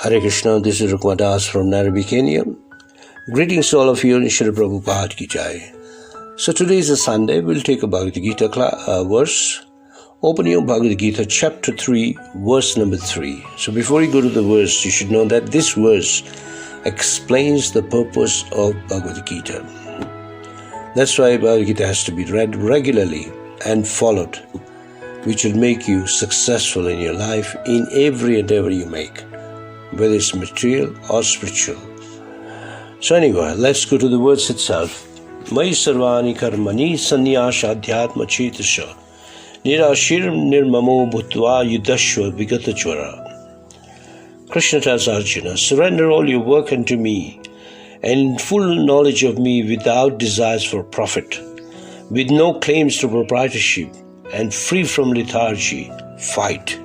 Hare Krishna, this is Rukmadas from Nairobi, Kenya. Greetings to all of you in Shri Prabhupada Ki Jai. So today is a Sunday, we'll take a Bhagavad Gita verse. Open your Bhagavad Gita chapter 3, verse number 3. So before you go to the verse, you should know that this verse explains the purpose of Bhagavad Gita. That's why Bhagavad Gita has to be read regularly and followed, which will make you successful in your life in every endeavor you make, whether it's material or spiritual. So anyway, let's go to the words itself. Mai sarvani karmani sanyasha adhyatma chetasha nirashir nirmamo bhutva yudhashva vigatachvara. Krishna tells Arjuna, surrender all your work unto me, and in full knowledge of me without desires for profit, with no claims to proprietorship, and free from lethargy, fight.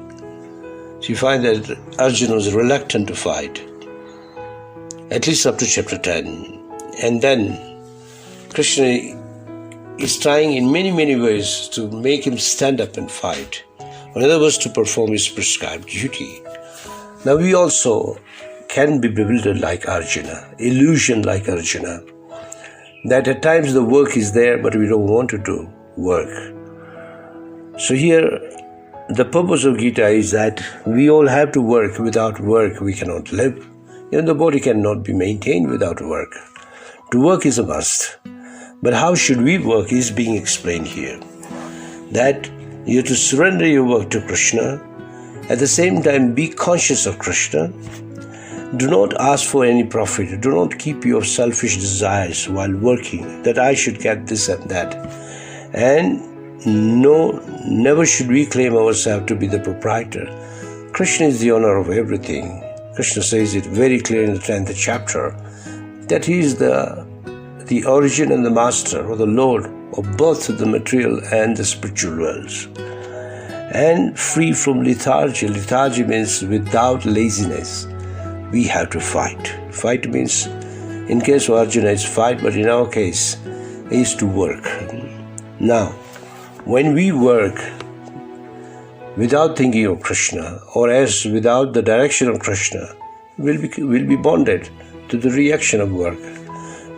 So you find that Arjuna was reluctant to fight, at least up to chapter 10. And then Krishna is trying in many ways to make him stand up and fight. In other words, to perform his prescribed duty. Now we also can be bewildered like Arjuna, illusioned like Arjuna, that at times the work is there but we don't want to do work. So here, the purpose of Gita is that we all have to work. Without work, we cannot live. Even the body cannot be maintained without work. To work is a must. But how should we work is being explained here. That you have to surrender your work to Krishna. At the same time, be conscious of Krishna. Do not ask for any profit. Do not keep your selfish desires while working, that I should get this and that. And no, never should we claim ourselves to be the proprietor. Krishna is the owner of everything. Krishna says it very clear in the 10th chapter that he is the origin and the master or the lord of both the material and the spiritual worlds. And free from lethargy. Lethargy means without laziness. We have to fight. Fight means, in case of Arjuna, it's fight, but in our case, is to work. Now, when we work without thinking of Krishna, or as without the direction of Krishna, we'll be bonded to the reaction of work.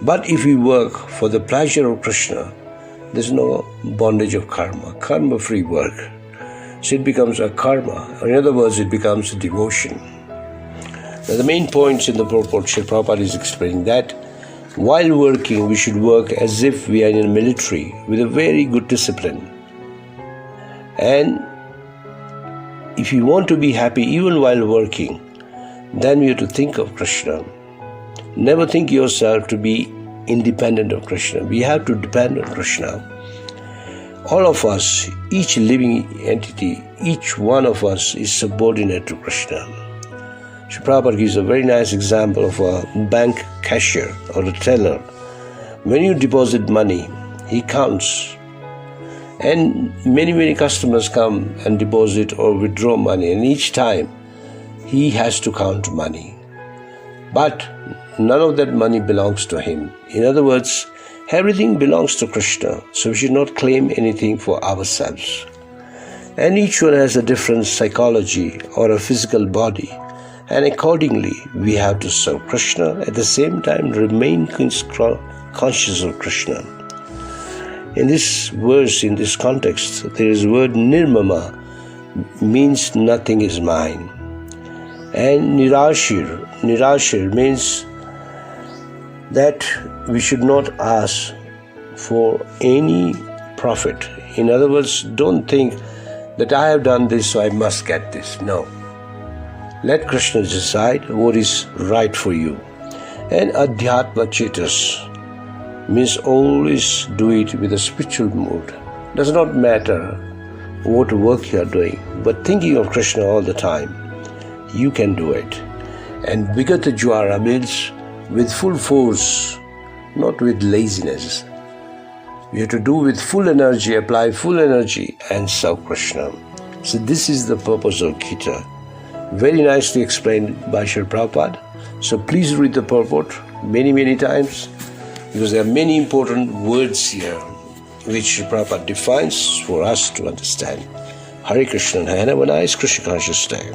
But if we work for the pleasure of Krishna, there's no bondage of karma, karma-free work. So it becomes a karma, or in other words, it becomes a devotion. Now the main points in the purport, Srila Prabhupada is explaining that while working, we should work as if we are in a military with a very good discipline. And if you want to be happy even while working, then you have to think of Krishna. Never think yourself to be independent of Krishna. We have to depend on Krishna. All of us, each living entity, each one of us is subordinate to Krishna. Srila Prabhupada gives a very nice example of a bank cashier or a teller. When you deposit money, he counts. And many customers come and deposit or withdraw money, and each time he has to count money. But none of that money belongs to him. In other words, everything belongs to Krishna, so we should not claim anything for ourselves. And each one has a different psychology or a physical body, and accordingly we have to serve Krishna, at the same time remain conscious of Krishna. In this verse, in this context, there is the word nirmama, means nothing is mine. And nirashir means that we should not ask for any profit. In other words, don't think that I have done this, so I must get this. No. Let Krishna decide what is right for you. And adhyatma chetas means always do it with a spiritual mood. Does not matter what work you are doing, but thinking of Krishna all the time, you can do it. And vigatachvara means with full force, not with laziness. You have to do with full energy, apply full energy and serve Krishna. So this is the purpose of Gita. Very nicely explained by Srila Prabhupada. So please read the purport many times, because there are many important words here which Prabhupada defines for us to understand. Hare Krishna and have a nice Krishna conscious day.